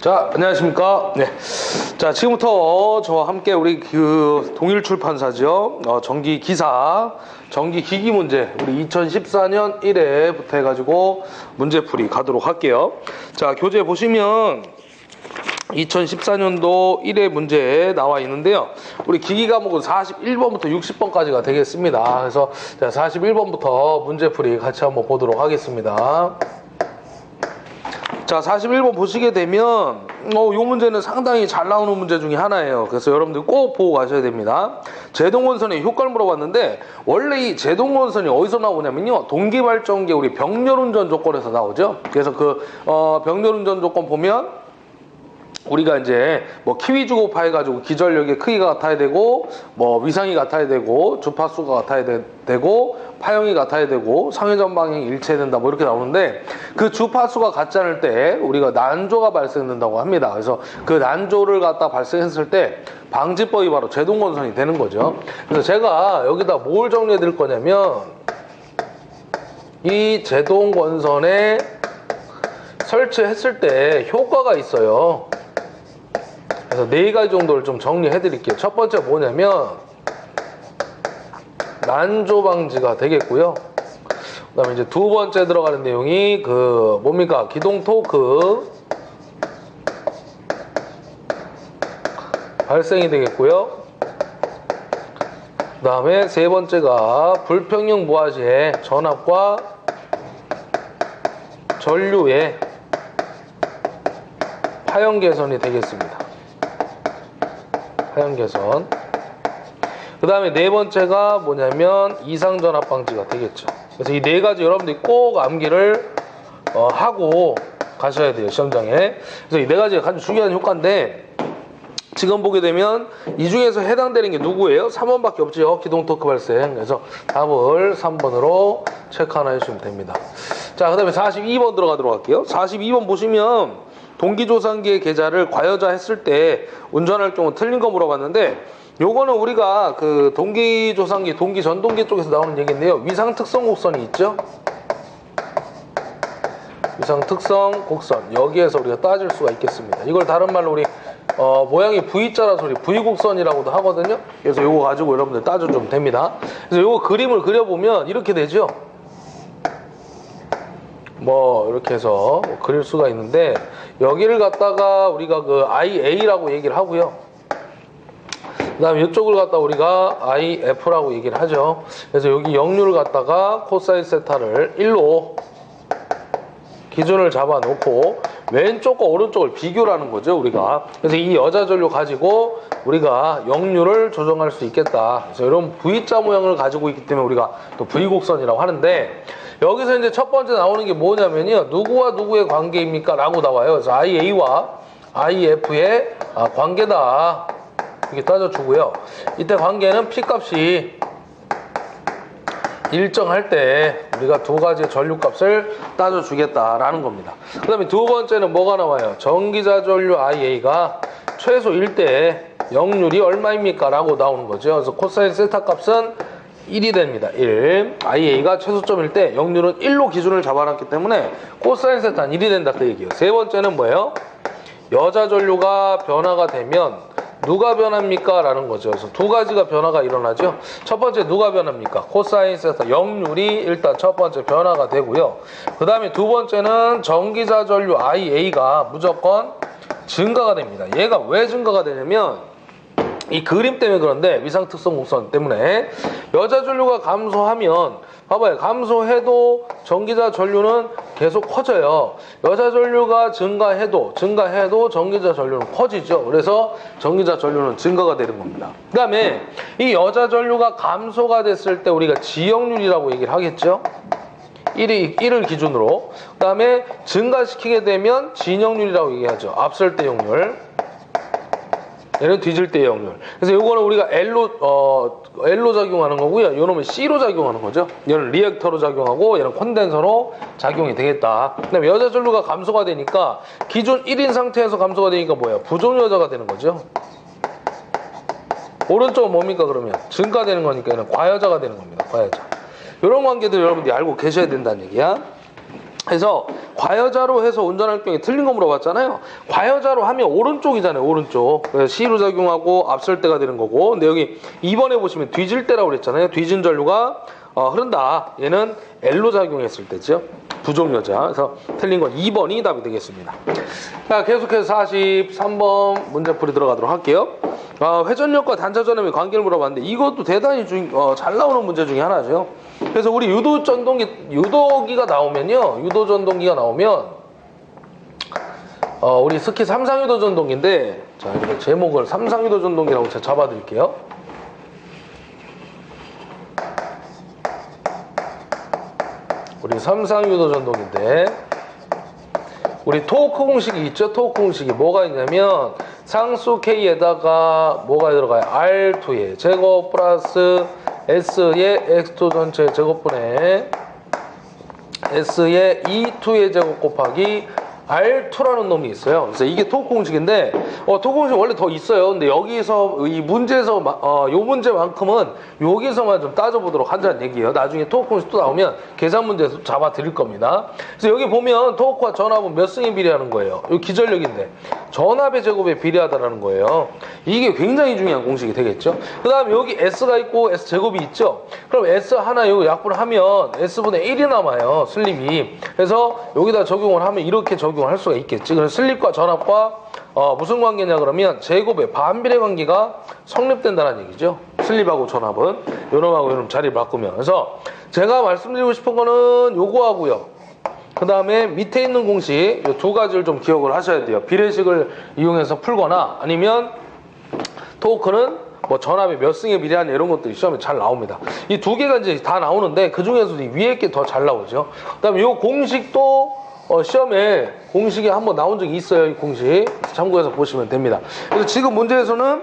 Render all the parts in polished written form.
자, 안녕하십니까. 네. 자, 지금부터 저와 함께 우리 동일 출판사죠. 전기기사, 전기기기 문제, 우리 2014년 1회부터 해가지고 문제풀이 가도록 할게요. 자, 교재 보시면 2014년도 1회 문제 나와 있는데요. 우리 기기 과목은 41번부터 60번까지가 되겠습니다. 그래서 41번부터 문제풀이 같이 한번 보도록 하겠습니다. 자, 41번 보시게 되면 이 문제는 상당히 잘 나오는 문제 중에 하나예요. 그래서 여러분들 꼭 보고 가셔야 됩니다. 제동원선의 효과를 물어봤는데, 원래 이 제동원선이 어디서 나오냐면요, 동기발전기 우리 병렬운전 조건에서 나오죠. 그래서 병렬운전 조건 보면 우리가 이제 뭐 키위 주고파 해가지고 기전력의 크기가 같아야 되고, 뭐 위상이 같아야 되고, 주파수가 같아야 되고, 파형이 같아야 되고, 상회전 방향이 일치해야 된다, 뭐 이렇게 나오는데, 그 주파수가 같지 않을 때 우리가 난조가 발생된다고 합니다. 그래서 그 난조를 갖다 발생했을 때 방지법이 바로 제동건선이 되는 거죠. 그래서 제가 여기다 뭘 정리해 드릴 거냐면, 이 제동건선에 설치했을 때 효과가 있어요. 그래서 4가지 정도를 좀 정리해 드릴게요. 첫 번째 뭐냐면 난조 방지가 되겠고요. 그 다음에 이제 두 번째 들어가는 내용이 뭡니까? 기동 토크 발생이 되겠고요. 그 다음에 세 번째가 불평형 무화시의 전압과 전류의 파형 개선이 되겠습니다. 파형 개선. 그 다음에 네 번째가 뭐냐면 이상전압 방지가 되겠죠. 그래서 이 4가지 여러분들이 꼭 암기를 하고 가셔야 돼요, 시험장에. 그래서 이 4가지가 가장 중요한 효과인데, 지금 보게 되면 이 중에서 해당되는 게 누구예요? 3번밖에 없죠. 기동 토크 발생. 그래서 답을 3번으로 체크 하나 해주시면 됩니다. 자, 그 다음에 42번 들어가도록 할게요. 42번 보시면 동기조상기의 계좌를 과여자 했을 때 운전할 경우 틀린 거 물어봤는데, 요거는 우리가 동기조상기, 동기전동기 쪽에서 나오는 얘기인데요. 위상특성 곡선이 있죠? 위상특성 곡선. 여기에서 우리가 따질 수가 있겠습니다. 이걸 다른 말로 우리 모양이 V자라서 우리 V곡선이라고도 하거든요. 그래서 요거 가지고 여러분들 따져주면 됩니다. 그래서 요거 그림을 그려보면 이렇게 되죠. 뭐 이렇게 해서 그릴 수가 있는데, 여기를 갖다가 우리가 IA라고 얘기를 하고요. 그 다음에 이쪽을 갖다 우리가 IF라고 얘기를 하죠. 그래서 여기 역류를 갖다가 코사인 세타를 1로 기준을 잡아 놓고 왼쪽과 오른쪽을 비교를 하는 거죠, 우리가. 그래서 이 여자 전류 가지고 우리가 역류를 조정할 수 있겠다. 그래서 이런 V자 모양을 가지고 있기 때문에 우리가 또 V곡선이라고 하는데, 여기서 이제 첫 번째 나오는 게 뭐냐면요, 누구와 누구의 관계입니까? 라고 나와요. 그래서 IA와 IF의 관계다, 이렇게 따져주고요. 이때 관계는 P값이 일정할 때 우리가 2가지의 전류값을 따져주겠다라는 겁니다. 그 다음에 두 번째는 뭐가 나와요? 전기자 전류 IA가 최소일 때 역률이 얼마입니까? 라고 나오는 거죠. 그래서 코사인 세타 값은 1이 됩니다. 1. IA가 최소점일 때 역률은 1로 기준을 잡아놨기 때문에 코사인 세타는 1이 된다, 그 얘기예요. 세 번째는 뭐예요? 여자 전류가 변화가 되면 누가 변합니까? 라는 거죠. 그래서 2가지가 변화가 일어나죠. 첫 번째 누가 변합니까? 코사인 세타 역률이 일단 첫 번째 변화가 되고요. 그 다음에 두 번째는 전기자 전류 IA가 무조건 증가가 됩니다. 얘가 왜 증가가 되냐면, 이 그림 때문에 그런데, 위상특성 곡선 때문에 여자 전류가 감소하면, 봐봐요, 감소해도 전기자 전류는 계속 커져요. 여자 전류가 증가해도 전기자 전류는 커지죠. 그래서 전기자 전류는 증가가 되는 겁니다. 그 다음에 이 여자 전류가 감소가 됐을 때 우리가 지역률이라고 얘기를 하겠죠. 1을 기준으로. 그 다음에 증가시키게 되면 진역률이라고 얘기하죠. 앞설 때 역률, 얘는 뒤질 때의 역률. 그래서 요거는 우리가 L로 작용하는 거고요. 요놈은 C로 작용하는 거죠. 얘는 리액터로 작용하고 얘는 콘덴서로 작용이 되겠다. 그다음에 여자 전류가 감소가 되니까, 기존 1인 상태에서 감소가 되니까 뭐예요? 부종 여자가 되는 거죠. 오른쪽은 뭡니까? 그러면 증가되는 거니까 얘는 과여자가 되는 겁니다. 과여자. 이런 관계들 여러분들이 알고 계셔야 된다는 얘기야. 그래서 과여자로 해서 운전할 경우에 틀린 거 물어봤잖아요. 과여자로 하면 오른쪽이잖아요. 오른쪽. 그래서 C로 작용하고 앞설 때가 되는 거고. 근데 여기 2번에 보시면 뒤질 때라고 그랬잖아요. 뒤진 전류가 흐른다. 얘는 L로 작용했을 때죠. 부종여자. 그래서 틀린 건 2번이 답이 되겠습니다. 자, 계속해서 43번 문제풀이 들어가도록 할게요. 회전력과 단자전압의 관계를 물어봤는데 이것도 대단히 잘 나오는 문제 중에 하나죠. 그래서 우리 유도기가 나오면요. 유도전동기가 나오면 우리 스키 삼상유도전동기인데, 자, 이렇게 제목을 삼상유도전동기라고 제가 잡아드릴게요. 우리 삼상유도전동인데 우리 토크 공식이 있죠. 토크 공식이 뭐가 있냐면 상수 K에다가 뭐가 들어가요? R2의 제곱 플러스 S의 X2 전체 제곱분의 S의 E2의 제곱 곱하기 R2라는 놈이 있어요. 그래서 이게 토크 공식인데 토크 공식 원래 더 있어요. 근데 여기서 이 문제에서 요 문제만큼은 여기서만 좀 따져보도록 하자는 얘기예요. 나중에 토크 공식 또 나오면 계산 문제에서 잡아 드릴 겁니다. 그래서 여기 보면 토크와 전압은 몇 승에 비례하는 거예요. 이 기전력인데 전압의 제곱에 비례하다라는 거예요. 이게 굉장히 중요한 공식이 되겠죠. 그 다음에 여기 S가 있고 S 제곱이 있죠. 그럼 S 하나 이거 약분하면 S분의 1이 남아요. 슬립이. 그래서 여기다 적용을 하면 이렇게 적용할 수가 있겠지. 그래서 슬립과 전압과 무슨 관계냐 그러면 제곱의 반비례 관계가 성립된다는 얘기죠. 슬립하고 전압은 요놈하고 요놈 자리를 바꾸면. 그래서 제가 말씀드리고 싶은 거는 요거 하고요. 그 다음에 밑에 있는 공식 이 두 가지를 좀 기억을 하셔야 돼요. 비례식을 이용해서 풀거나 아니면 토크는 뭐 전압이 몇 승에 비례하냐 이런 것들이 시험에 잘 나옵니다. 이 두 개가 이제 다 나오는데 그 중에서도 이 위에 게 더 잘 나오죠. 그 다음에 이 공식도 시험에 공식이 한번 나온 적이 있어요. 이 공식 참고해서 보시면 됩니다. 그래서 지금 문제에서는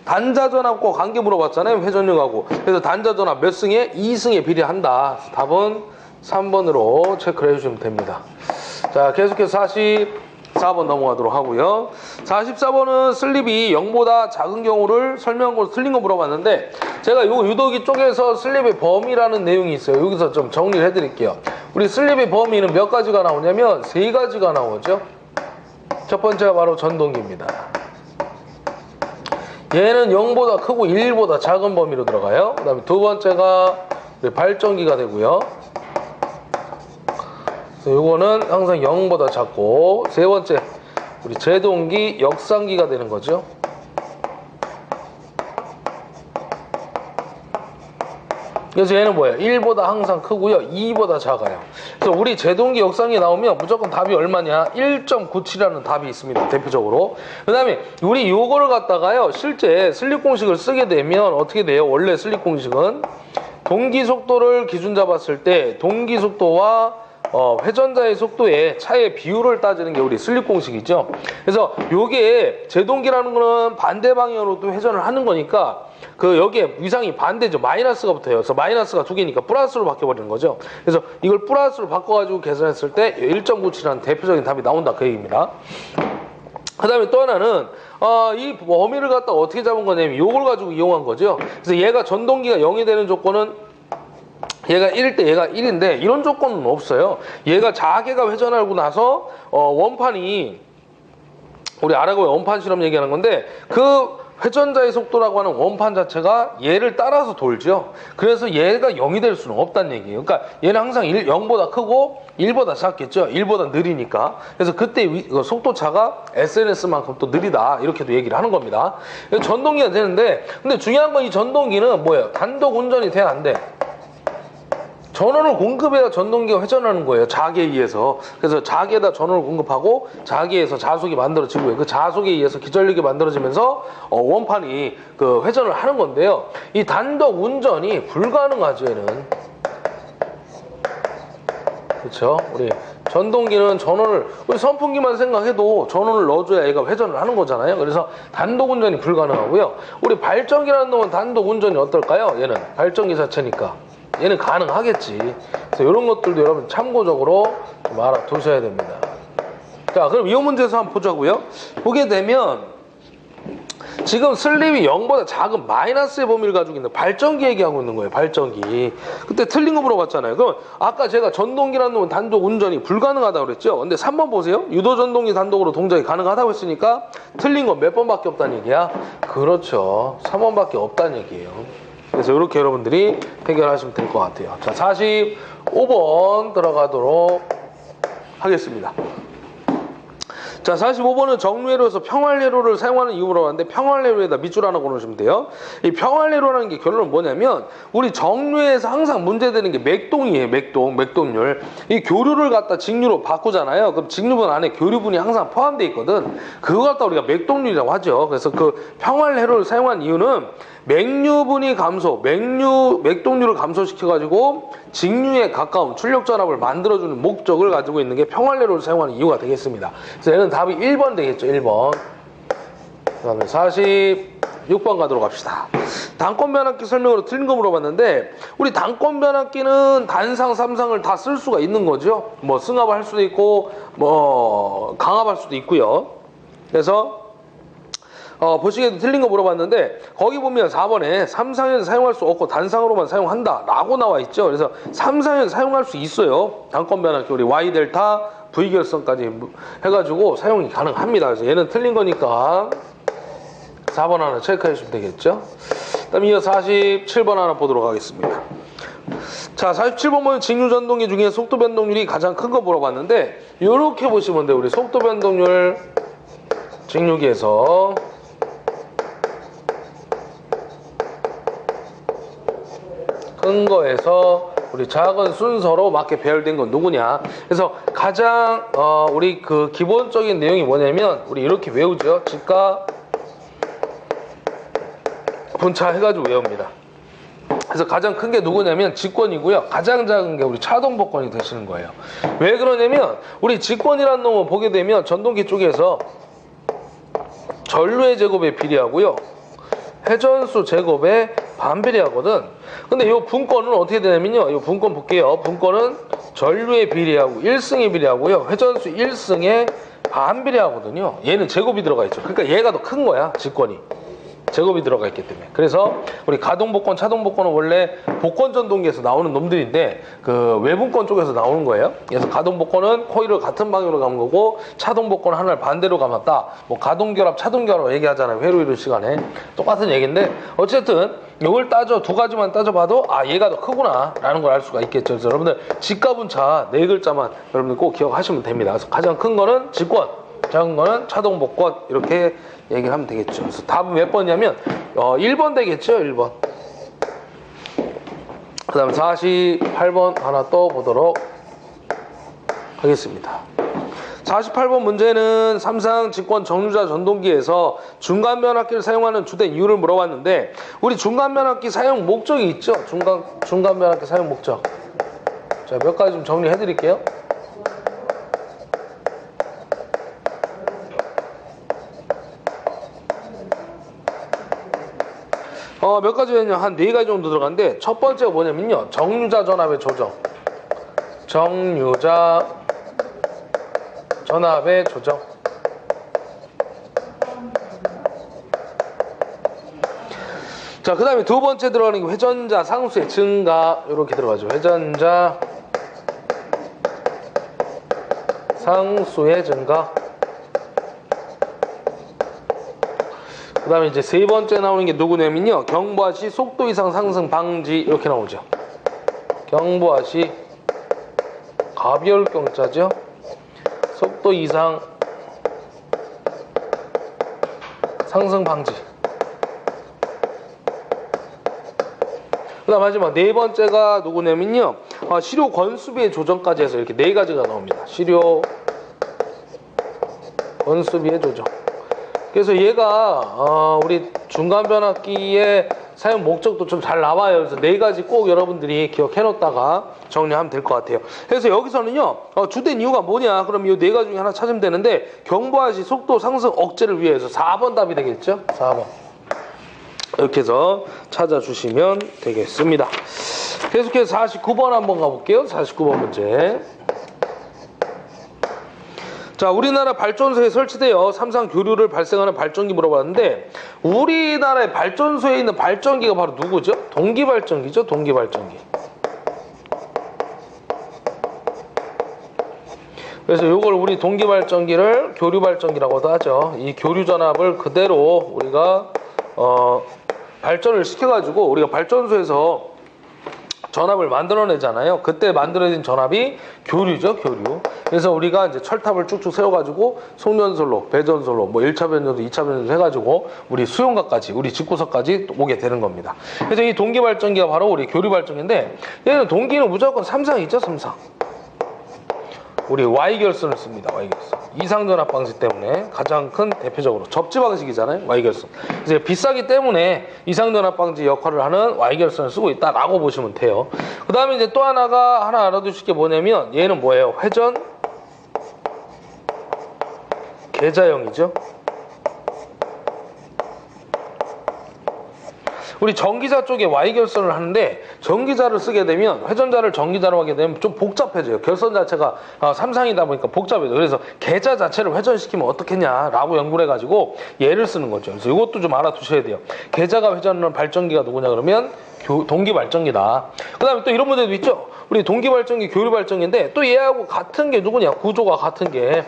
단자전압과 관계 물어봤잖아요. 회전력하고. 그래서 단자전압 몇 승에? 2승에 비례한다. 답은 3번으로 체크를 해주시면 됩니다. 자, 계속해서 44번 넘어가도록 하고요. 44번은 슬립이 0보다 작은 경우를 설명하고 틀린 거 물어봤는데 제가 요 유도기 쪽에서 슬립의 범위라는 내용이 있어요. 여기서 좀 정리를 해드릴게요. 우리 슬립의 범위는 몇 가지가 나오냐면 3가지가 나오죠. 첫 번째가 바로 전동기입니다. 얘는 0보다 크고 1보다 작은 범위로 들어가요. 그 다음에 두 번째가 발전기가 되고요. 요거는 항상 0보다 작고, 세 번째 우리 제동기, 역상기가 되는 거죠. 그래서 얘는 뭐예요? 1보다 항상 크고요, 2보다 작아요. 그래서 우리 제동기, 역상기 나오면 무조건 답이 얼마냐? 1.97이라는 답이 있습니다. 대표적으로. 그 다음에 우리 요거를 갖다가요, 실제 슬립 공식을 쓰게 되면 어떻게 돼요? 원래 슬립 공식은 동기 속도를 기준 잡았을 때 동기 속도와 회전자의 속도의 차이의 비율을 따지는 게 우리 슬립 공식이죠. 그래서 요게 제동기라는 거는 반대 방향으로도 회전을 하는 거니까 여기에 위상이 반대죠. 마이너스가 붙어요. 그래서 마이너스가 두 개니까 플러스로 바뀌어버리는 거죠. 그래서 이걸 플러스로 바꿔가지고 계산했을 때 1.97이라는 대표적인 답이 나온다 그 얘기입니다. 그 다음에 또 하나는 이 범위를 갖다 어떻게 잡은 거냐면 요걸 가지고 이용한 거죠. 그래서 얘가 전동기가 0이 되는 조건은 얘가 1일 때 얘가 1인데 이런 조건은 없어요. 얘가 자개가 회전하고 나서 원판이 우리 아라고의 원판 실험 얘기하는 건데 그 회전자의 속도라고 하는 원판 자체가 얘를 따라서 돌죠. 그래서 얘가 0이 될 수는 없다는 얘기예요. 그러니까 얘는 항상 0보다 크고 1보다 작겠죠. 1보다 느리니까. 그래서 그때 속도 차가 SNS만큼 또 느리다. 이렇게도 얘기를 하는 겁니다. 전동기가 되는데 근데 중요한 건 이 전동기는 뭐예요? 단독 운전이 돼야 안 돼. 전원을 공급해야 전동기가 회전하는 거예요. 자기에 의해서. 그래서 자기에다 전원을 공급하고 자기에서 자속이 만들어지고요. 그 자속에 의해서 기전력이 만들어지면서 원판이 회전을 하는 건데요. 이 단독 운전이 불가능하죠. 얘는. 그렇죠? 우리 전동기는 전원을 우리 선풍기만 생각해도 전원을 넣어줘야 얘가 회전을 하는 거잖아요. 그래서 단독 운전이 불가능하고요. 우리 발전기라는 놈은 단독 운전이 어떨까요? 얘는 발전기 자체니까. 얘는 가능하겠지. 그래서 이런 것들도 여러분 참고적으로 좀 알아두셔야 됩니다. 자, 그럼 이 문제에서 한번 보자고요. 보게 되면 지금 슬립이 0보다 작은 마이너스의 범위를 가지고 있는 발전기 얘기하고 있는 거예요. 발전기. 그때 틀린 거 물어봤잖아요. 그럼 아까 제가 전동기라는 놈은 단독 운전이 불가능하다고 그랬죠. 근데 3번 보세요. 유도 전동기 단독으로 동작이 가능하다고 했으니까 틀린 건 몇 번밖에 없다는 얘기야? 그렇죠. 3번밖에 없다는 얘기예요. 그래서 이렇게 여러분들이 해결하시면 될 것 같아요. 자, 45번 들어가도록 하겠습니다. 자, 45번은 정류회로에서 평활회로를 사용하는 이유 물어봤는데 평활회로에다 밑줄 하나 걸어주시면 돼요. 이 평활회로라는 게 결론은 뭐냐면 우리 정류회에서 항상 문제되는 게 맥동이에요. 맥동률. 이 교류를 갖다 직류로 바꾸잖아요. 그럼 직류분 안에 교류분이 항상 포함되어 있거든. 그거 갖다 우리가 맥동률이라고 하죠. 그래서 그 평활회로를 사용한 이유는 맥류분이 맥동률을 감소시켜가지고 직류에 가까운 출력 전압을 만들어주는 목적을 가지고 있는 게 평활회로를 사용하는 이유가 되겠습니다. 그래서 얘는 답이 1번 되겠죠. 1번. 그 다음에 46번 가도록 합시다. 단권 변압기 설명으로 틀린 거 물어봤는데 우리 단권 변압기는 단상, 3상을 다 쓸 수가 있는 거죠. 뭐 승합할 수도 있고 뭐 강압할 수도 있고요. 그래서 보시기에도 틀린 거 물어봤는데 거기 보면 4번에 3상에는 사용할 수 없고 단상으로만 사용한다 라고 나와 있죠. 그래서 3상에는 사용할 수 있어요. 단권 변압기 우리 Y 델타 V 결성까지 해가지고 사용이 가능합니다. 그래서 얘는 틀린 거니까 4번 하나 체크해 주시면 되겠죠. 그 다음에 이어 47번 하나 보도록 하겠습니다. 자, 47번 보면 직류 전동기 중에 속도 변동률이 가장 큰 거 물어봤는데 이렇게 보시면 돼요. 우리 속도 변동률 직류기에서 큰 거에서 우리 작은 순서로 맞게 배열된 건 누구냐. 그래서 가장 우리 그 기본적인 내용이 뭐냐면 우리 이렇게 외우죠. 직가 분차 해가지고 외웁니다. 그래서 가장 큰 게 누구냐면 직권이고요. 가장 작은 게 우리 차동 복권이 되시는 거예요. 왜 그러냐면 우리 직권이라는 놈을 보게 되면 전동기 쪽에서 전류의 제곱에 비례하고요. 회전수 제곱에 반비례하거든. 근데 이 분권은 어떻게 되냐면요. 이 분권 볼게요. 분권은 전류에 비례하고 1승에 비례하고요. 회전수 1승에 반비례하거든요. 얘는 제곱이 들어가 있죠. 그러니까 얘가 더 큰 거야. 직권이. 제곱이 들어가 있기 때문에. 그래서 우리 가동복권, 차동복권은 원래 복권 전동기에서 나오는 놈들인데 그 외분권 쪽에서 나오는 거예요. 그래서 가동복권은 코일을 같은 방향으로 감은 거고 차동복권은 하나를 반대로 감았다. 뭐 가동결합, 차동결합 얘기하잖아요. 회로 이론 시간에. 똑같은 얘기인데 어쨌든 이걸 두 가지만 따져봐도 아 얘가 더 크구나 라는 걸 알 수가 있겠죠. 그래서 여러분들 직가분차 4글자만 여러분들 꼭 기억하시면 됩니다. 그래서 가장 큰 거는 직권, 작은 거는 차동복권 이렇게 얘기를 하면 되겠죠. 그래서 답은 몇 번이냐면 1번 되겠죠. 1번. 그 다음 48번 하나 또 보도록 하겠습니다. 48번 문제는 삼상 직권 정류자 전동기에서 중간 변압기를 사용하는 주된 이유를 물어봤는데 우리 중간 변압기 사용 목적이 있죠. 중간 변압기 사용 목적. 자, 몇 가지 좀 정리해 드릴게요. 몇 가지는요, 한 4가지 정도 들어가는데, 첫 번째가 뭐냐면요, 정류자 전압의 조정. 정류자 전압의 조정. 자, 그 다음에 두 번째 들어가는 게 회전자 상수의 증가. 이렇게 들어가죠. 회전자 상수의 증가. 그 다음에 이제 세 번째 나오는 게 누구냐면요. 경부하 시 속도 이상 상승 방지 이렇게 나오죠. 경부하 시 가비혈경자죠. 속도 이상 상승 방지. 그 다음 마지막 네 번째가 누구냐면요. 시료 권수비의 조정까지 해서 이렇게 4가지가 나옵니다. 시료 권수비의 조정. 그래서 얘가 우리 중간 변압기의 사용 목적도 좀 잘 나와요. 그래서 4가지 꼭 여러분들이 기억해 놓다가 정리하면 될 것 같아요. 그래서 여기서는요 주된 이유가 뭐냐 그럼 이 4가지 중에 하나 찾으면 되는데 경부하시 속도 상승 억제를 위해서 4번 답이 되겠죠. 4번 이렇게 해서 찾아주시면 되겠습니다. 계속해서 49번 한번 가볼게요. 49번 문제. 자, 우리나라 발전소에 설치되어 삼상 교류를 발생하는 발전기 물어봤는데 우리나라의 발전소에 있는 발전기가 바로 누구죠? 동기발전기죠. 동기발전기. 그래서 이걸 우리 동기발전기를 교류발전기라고도 하죠. 이 교류전압을 그대로 우리가 발전을 시켜가지고 우리가 발전소에서 전압을 만들어내잖아요. 그때 만들어진 전압이 교류죠, 교류. 그래서 우리가 이제 철탑을 쭉쭉 세워가지고 송전솔로, 배전솔로, 뭐 1차 변전소, 2차 변전소 해가지고 우리 수용각까지, 우리 집구석까지 오게 되는 겁니다. 그래서 이 동기발전기가 바로 우리 교류발전기인데 얘는 동기는 무조건 삼상이죠, 삼상. 우리 Y결선을 씁니다. Y결선. 이상전압 방식 때문에 가장 큰 대표적으로 접지 방식이잖아요. Y결선. 이제 비싸기 때문에 이상전압 방지 역할을 하는 Y결선을 쓰고 있다라고 보시면 돼요. 그 다음에 이제 또 하나 알아두실 게 뭐냐면 얘는 뭐예요? 회전 계좌형이죠. 우리 전기자 쪽에 Y결선을 하는데 전기자를 쓰게 되면 회전자를 전기자로 하게 되면 좀 복잡해져요. 결선 자체가 삼상이다 보니까 복잡해져요. 그래서 계좌 자체를 회전시키면 어떻겠냐라고 연구를 해가지고 얘를 쓰는 거죠. 그래서 이것도 좀 알아두셔야 돼요. 계좌가 회전하는 발전기가 누구냐 그러면 동기발전기다. 그 다음에 또 이런 문제도 있죠. 우리 동기발전기, 교류발전기인데 또 얘하고 같은 게 누구냐? 구조가 같은 게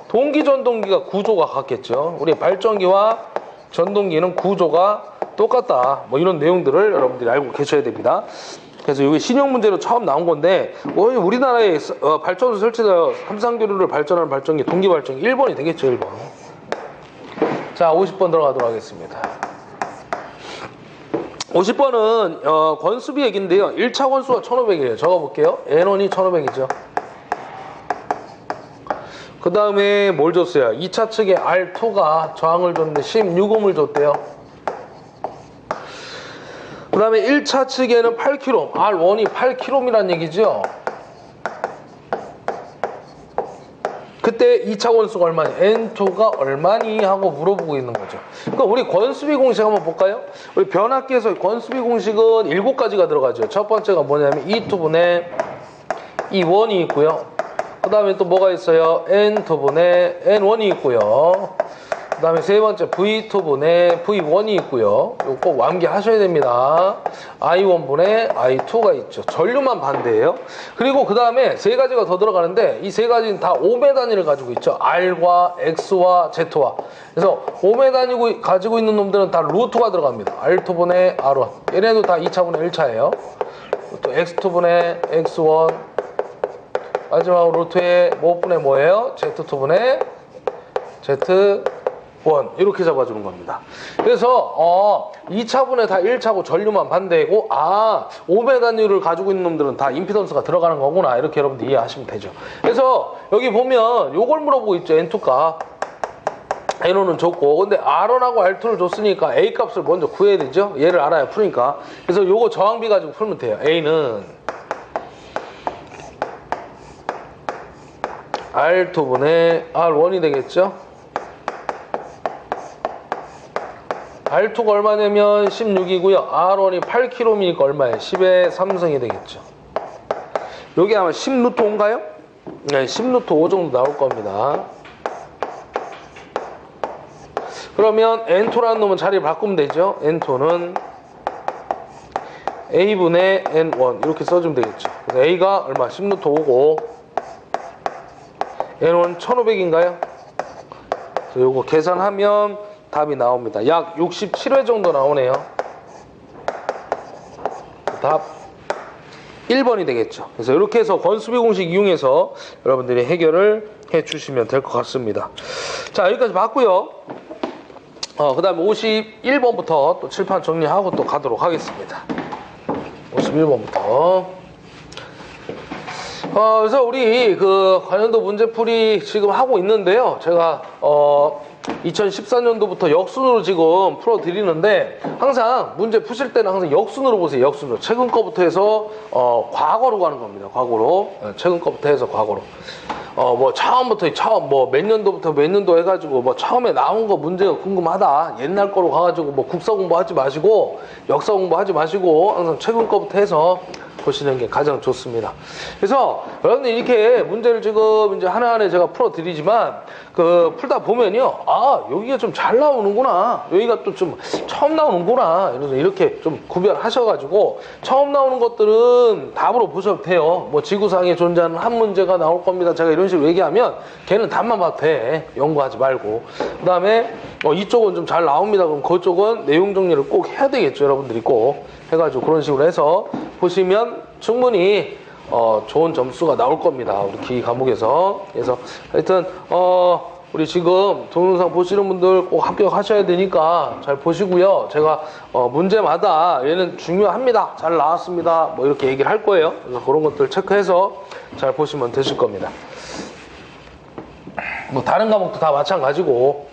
동기전동기가 구조가 같겠죠. 우리 발전기와 전동기는 구조가 똑같다. 뭐 이런 내용들을 여러분들이 알고 계셔야 됩니다. 그래서 이게 신용 문제로 처음 나온 건데 우리나라에 발전소 설치되어 삼상교류를 발전하는 발전기 동기발전기 1번이 되겠죠. 1번. 자, 50번 들어가도록 하겠습니다. 50번은 권수비 얘기인데요. 1차 권수가 1500이에요. 적어볼게요. N1이 1500이죠. 그 다음에 뭘 줬어요? 2차 측에 R2가 저항을 줬는데 16옴을 줬대요. 그 다음에 1차 측에는 8kΩ, R1이 8kΩ이란 얘기죠. 그때 2차 권수가 얼마니? N2가 얼마니? 하고 물어보고 있는 거죠. 그러니까 우리 권수비 공식 한번 볼까요? 우리 변압기에서 권수비 공식은 7가지가 들어가죠. 첫 번째가 뭐냐면 E2분의 E1이 있고요. 그 다음에 또 뭐가 있어요? N2분의 N1이 있고요. 그 다음에 세 번째 V2분의 V1이 있고요. 이거 꼭 암기하셔야 됩니다. I1분의 I2가 있죠. 전류만 반대예요. 그리고 그 다음에 세 가지가 더 들어가는데 이 세 가지는 다 5매 단위를 가지고 있죠. R과 X와 Z와. 그래서 5매 단위 가지고 있는 놈들은 다 루트가 들어갑니다. R2분의 R1. 얘네도 다 2차분의 1차예요. 또 X2분의 X1. 마지막으로 루트에 뭐분의 뭐예요? Z2분의 Z1 이렇게 잡아주는 겁니다. 그래서 2차분에 다 1차고 전류만 반대고 5매 단위를 가지고 있는 놈들은 다 임피던스가 들어가는 거구나 이렇게 여러분들 이해하시면 되죠. 그래서 여기 보면 요걸 물어보고 있죠. N2값 N1은 줬고 근데 R1하고 R2를 줬으니까 A 값을 먼저 구해야 되죠. 얘를 알아야 푸니까. 그래서 요거 저항비 가지고 풀면 돼요. A는 R2분의 R1이 되겠죠. R2가 얼마냐면 16이고요. R1이 8km니까 얼마예요? 10의 3승이 되겠죠. 여기 아마 10루트인가요? 네, 10루트 5 정도 나올 겁니다. 그러면 N2라는 놈은 자리를 바꾸면 되죠. N2는 A분의 N1 이렇게 써주면 되겠죠. 그래서 A가 얼마? 10루트 5고 N1 1500인가요? 그래서 요거 계산하면 답이 나옵니다. 약 67회 정도 나오네요. 답 1번이 되겠죠. 그래서 이렇게 해서 권수비 공식 이용해서 여러분들이 해결을 해주시면 될 것 같습니다. 자, 여기까지 봤고요. 그 다음에 51번부터 또 칠판 정리하고 또 가도록 하겠습니다. 51번부터. 그래서 우리 그 관련도 문제풀이 지금 하고 있는데요. 제가 2014년도부터 역순으로 지금 풀어드리는데 항상 문제 푸실 때는 항상 역순으로 보세요. 역순으로. 최근 거부터 해서 과거로 가는 겁니다. 과거로. 최근 거부터 해서 과거로. 뭐 처음부터 뭐 몇 년도부터 몇 년도 해가지고 뭐 처음에 나온 거 문제가 궁금하다. 옛날 거로 가가지고 뭐 국사 공부하지 마시고 역사 공부하지 마시고 항상 최근 거부터 해서 보시는 게 가장 좋습니다. 그래서 여러분들 이렇게 문제를 지금 이제 하나하나 제가 풀어드리지만 풀다 보면요, 아 여기가 좀 잘 나오는구나, 여기가 또 좀 처음 나오는구나, 이렇게 좀 구별하셔가지고 처음 나오는 것들은 답으로 보셔도 돼요. 뭐 지구상에 존재하는 한 문제가 나올 겁니다. 제가 이런 식으로 얘기하면 걔는 답만 봐도 돼. 연구하지 말고. 그 다음에 이쪽은 좀 잘 나옵니다. 그럼 그쪽은 내용 정리를 꼭 해야 되겠죠. 여러분들이 꼭 해가지고 그런 식으로 해서 보시면 충분히 좋은 점수가 나올 겁니다. 우리 기기 과목에서. 그래서 하여튼 우리 지금 동영상 보시는 분들 꼭 합격하셔야 되니까 잘 보시고요. 제가 문제마다 얘는 중요합니다, 잘 나왔습니다, 뭐 이렇게 얘기를 할 거예요. 그래서 그런 것들 체크해서 잘 보시면 되실 겁니다. 뭐 다른 과목도 다 마찬가지고.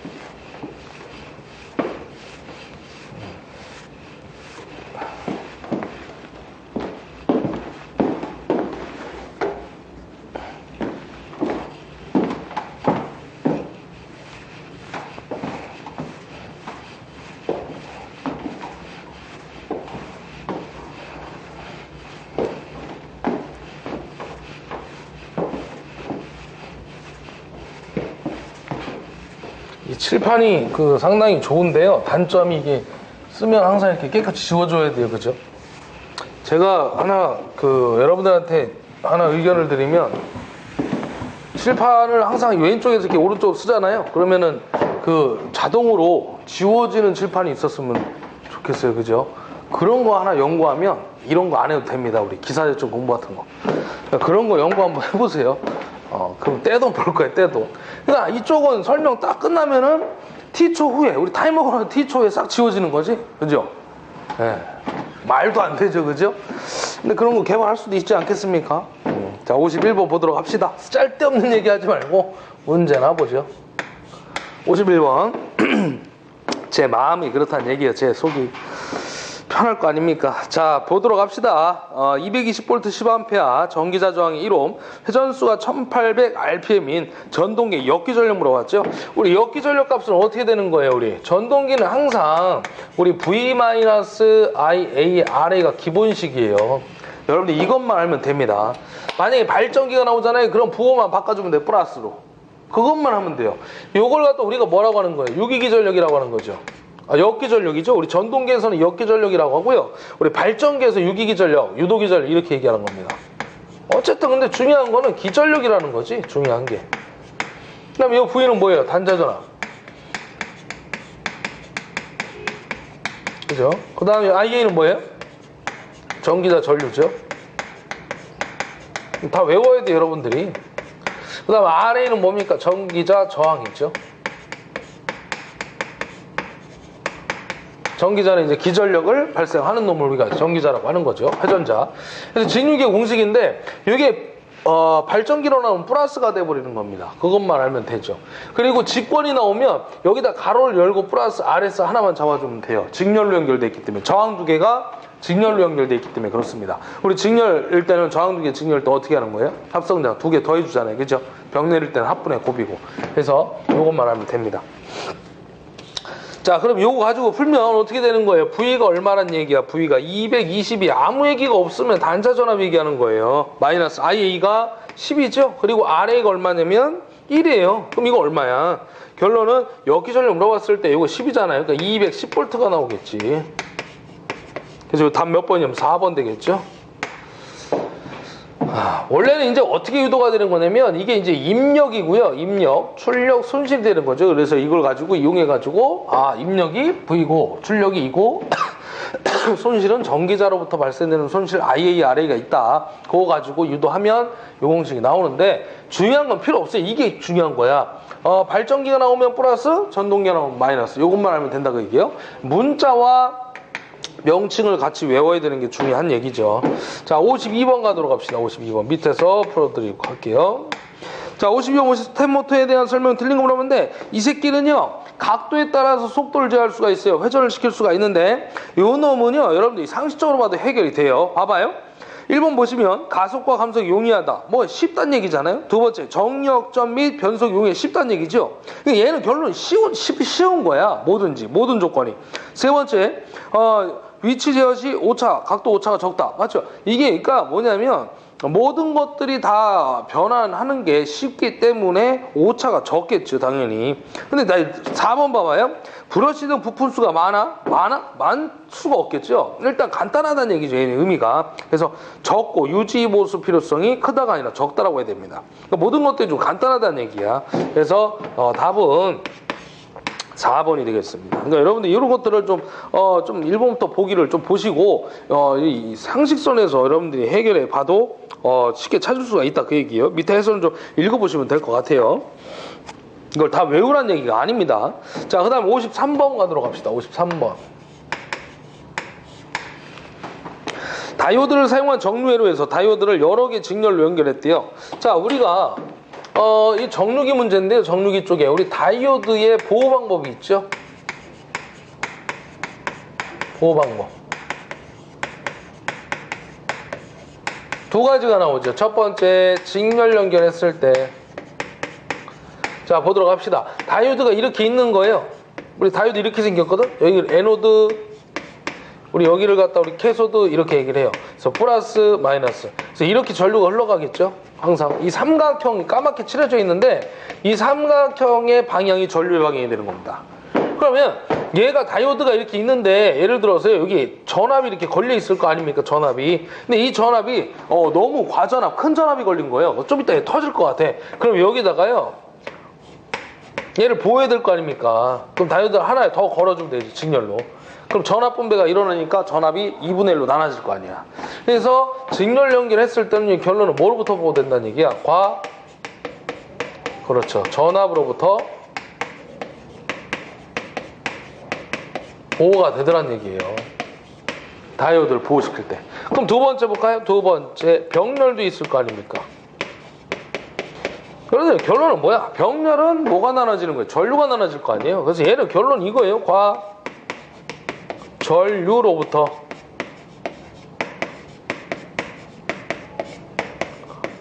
이 칠판이 상당히 좋은데요. 단점이 이게 쓰면 항상 이렇게 깨끗이 지워줘야 돼요. 그죠? 제가 하나 여러분들한테 하나 의견을 드리면, 칠판을 항상 왼쪽에서 이렇게 오른쪽으로 쓰잖아요. 그러면은 자동으로 지워지는 칠판이 있었으면 좋겠어요. 그죠? 그런 거 하나 연구하면 이런 거 안 해도 됩니다. 우리 기사제출 공부 같은 거. 그러니까 그런 거 연구 한번 해보세요. 그럼 떼돈 벌 거예요, 떼돈. 그러니까 이쪽은 설명 딱 끝나면은 T초 후에, 우리 타이머 걸어서 T초에 싹 지워지는 거지. 그죠? 예. 말도 안 되죠. 그죠? 근데 그런 거 개발할 수도 있지 않겠습니까? 자, 51번 보도록 합시다. 쓸데없는 얘기 하지 말고 문제나 보죠. 51번. 제 마음이 그렇다는 얘기예요. 제 속이 편할 거 아닙니까? 자, 보도록 합시다. 220V 10A 전기자 저항이 1옴, 회전수가 1800rpm인 전동기 역기 전력 물어봤죠? 우리 역기 전력 값은 어떻게 되는 거예요? 우리 전동기는 항상 우리 V-IARA가 기본식이에요. 여러분들 이것만 알면 됩니다. 만약에 발전기가 나오잖아요. 그럼 부호만 바꿔주면 돼요. 플러스로. 그것만 하면 돼요. 요걸 갖다 우리가 뭐라고 하는 거예요? 유기기 전력이라고 하는 거죠. 역기 전력이죠. 우리 전동기에서는 역기 전력이라고 하고요. 우리 발전기에서 유기기 전력, 유도기 전력 이렇게 얘기하는 겁니다. 어쨌든 근데 중요한 거는 기전력이라는 거지. 중요한 게. 그 다음에 이 V는 뭐예요? 단자전압. 그죠? 그 다음에 IA는 뭐예요? 전기자 전류죠. 다 외워야 돼요, 여러분들이. 그 다음에 RA는 뭡니까? 전기자 저항이죠. 전기자는 이제 기전력을 발생하는 놈을 우리가 전기자라고 하는 거죠. 회전자. 그래서 진유기의 공식인데, 이게 발전기로 나오면 플러스가 돼버리는 겁니다. 그것만 알면 되죠. 그리고 직권이 나오면 여기다 가로를 열고 플러스 RS 하나만 잡아주면 돼요. 직렬로 연결되어 있기 때문에. 저항 두 개가 직렬로 연결되어 있기 때문에 그렇습니다. 우리 직렬일 때는 저항 두 개 직렬일 때 어떻게 하는 거예요? 합성자 두 개 더해주잖아요. 그죠? 병 내릴 때는 합분의 곱이고. 그래서 이것만 알면 됩니다. 자, 그럼 요거 가지고 풀면 어떻게 되는 거예요? V가 얼마란 얘기야? V가 220이 아무 얘기가 없으면 단자전압 얘기하는 거예요. 마이너스 IA가 10이죠? 그리고 RA가 얼마냐면 1이에요. 그럼 이거 얼마야? 결론은 역기전력 물어봤을 때 이거 10이잖아요. 그러니까 210V가 나오겠지. 그래서 답 몇 번이냐면 4번 되겠죠? 원래는 이제 어떻게 유도가 되는 거냐면 이게 이제 입력이고요. 입력, 출력, 손실이 되는 거죠. 그래서 이걸 가지고 이용해가지고 입력이 V고 출력이 E고 손실은 전기자로부터 발생되는 손실 IA, RA가 있다. 그거 가지고 유도하면 요 공식이 나오는데 중요한 건 필요 없어요. 이게 중요한 거야. 발전기가 나오면 플러스, 전동기가 나오면 마이너스. 요것만 알면 된다 그 얘기예요. 문자와 명칭을 같이 외워야 되는 게 중요한 얘기죠. 자, 52번 가도록 합시다. 52번 밑에서 풀어드리고 할게요. 자, 52번 50 스텝 모터에 대한 설명 틀린 거 물어보는데 이 새끼는요 각도에 따라서 속도를 제어할 수가 있어요. 회전을 시킬 수가 있는데 요 놈은요 여러분들이 상식적으로 봐도 해결이 돼요. 봐봐요. 1번 보시면 가속과 감속이 용이하다. 뭐 쉽단 얘기잖아요. 두 번째 정력점 및 변속 용이에 쉽단 얘기죠. 얘는 결론은 쉬운 거야. 뭐든지 모든 조건이. 세 번째 위치 제어 시 오차 각도 오차가 적다. 맞죠? 이게 그러니까 뭐냐면 모든 것들이 다 변환하는 게 쉽기 때문에 오차가 적겠죠, 당연히. 근데 나 4번 봐봐요. 브러쉬 등 부품 수가 많을 수가 없겠죠. 일단 간단하다는 얘기죠, 얘는 의미가. 그래서 적고 유지 보수 필요성이 크다가 아니라 적다라고 해야 됩니다. 그러니까 모든 것들이 좀 간단하다는 얘기야. 그래서 답은 4번이 되겠습니다. 그러니까 여러분들 이런 것들을 좀 1번부터 보기를 좀 보시고 이 상식선에서 여러분들이 해결해 봐도 쉽게 찾을 수가 있다 그 얘기예요. 밑에 해설은 좀 읽어보시면 될 것 같아요. 이걸 다 외우란 얘기가 아닙니다. 자, 그 다음 53번 가도록 합시다. 53번. 다이오드를 사용한 정류회로에서 다이오드를 여러 개 직렬로 연결했대요. 자, 우리가 이 정류기 문제인데요. 정류기 쪽에 우리 다이오드의 보호 방법이 있죠. 보호 방법. 두 가지가 나오죠. 첫 번째, 직렬 연결했을 때. 자, 보도록 합시다. 다이오드가 이렇게 있는 거예요. 우리 다이오드 이렇게 생겼거든? 여기 에노드, 우리 여기를 갖다 우리 캐소드 이렇게 얘기를 해요. 그래서 플러스, 마이너스. 그래서 이렇게 전류가 흘러가겠죠? 항상. 이 삼각형이 까맣게 칠해져 있는데 이 삼각형의 방향이 전류의 방향이 되는 겁니다. 그러면 얘가 다이오드가 이렇게 있는데 예를 들어서 여기 전압이 이렇게 걸려 있을 거 아닙니까? 전압이. 근데 이 전압이 너무 과전압, 큰 전압이 걸린 거예요. 좀 이따 얘 터질 것 같아. 그럼 여기다가요 얘를 보호해야 될 거 아닙니까? 그럼 다이오드 하나에 더 걸어주면 되지, 직렬로. 그럼 전압 분배가 일어나니까 전압이 2분의 1로 나눠질 거 아니야. 그래서 직렬 연결했을 때는 결론은 뭐로부터 보호된다는 얘기야? 그렇죠. 전압으로부터 보호가 되더란 얘기예요. 다이오드를 보호시킬 때. 그럼 두 번째 볼까요? 두 번째, 병렬도 있을 거 아닙니까? 그래서 결론은 뭐야? 병렬은 뭐가 나눠지는 거예요? 전류가 나눠질 거 아니에요? 그래서 얘는 결론 이거예요. 전류로부터